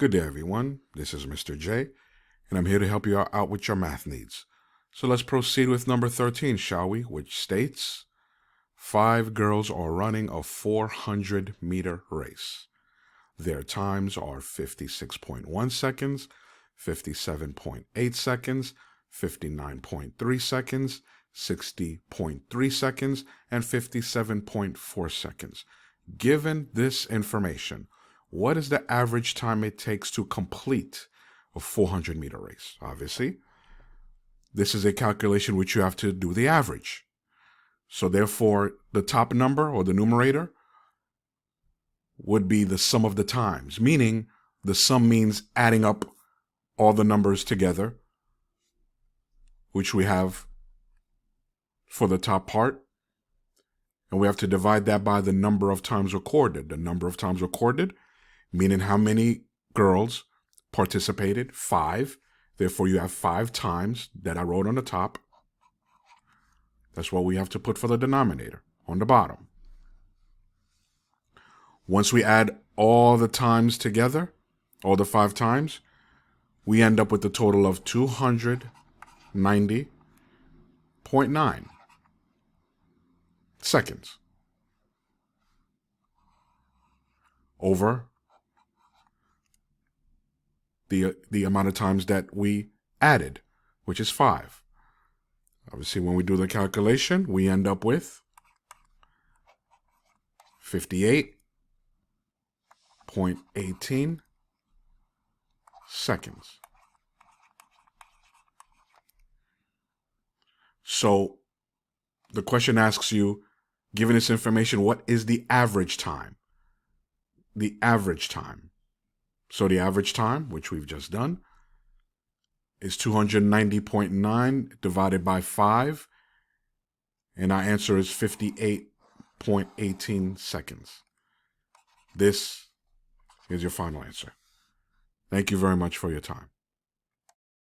Good day, everyone. This is Mr. J, and I'm here to help you out with your math needs. So let's proceed with number 13, shall we? Which states, 5 girls are running a 400-meter race. Their times are 56.1 seconds, 57.8 seconds, 59.3 seconds, 60.3 seconds, and 57.4 seconds. Given this information, what is the average time it takes to complete a 400-meter race? Obviously, this is a calculation which you have to do the average. So therefore, the top number or the numerator would be the sum of the times, meaning the sum means adding up all the numbers together, which we have for the top part. And we have to divide that by the number of times recorded. The number of times recorded, meaning how many girls participated, 5. Therefore, you have 5 times that I wrote on the top. That's what we have to put for the denominator on the bottom. Once we add all the times together, all the 5 times, we end up with a total of 290.9 seconds over the amount of times that we added, which is 5. Obviously, when we do the calculation, we end up with 58.18 seconds. So the question asks you, given this information, what is the average time? The average time. So the average time, which we've just done, is 290.9 divided by 5. And our answer is 58.18 seconds. This is your final answer. Thank you very much for your time.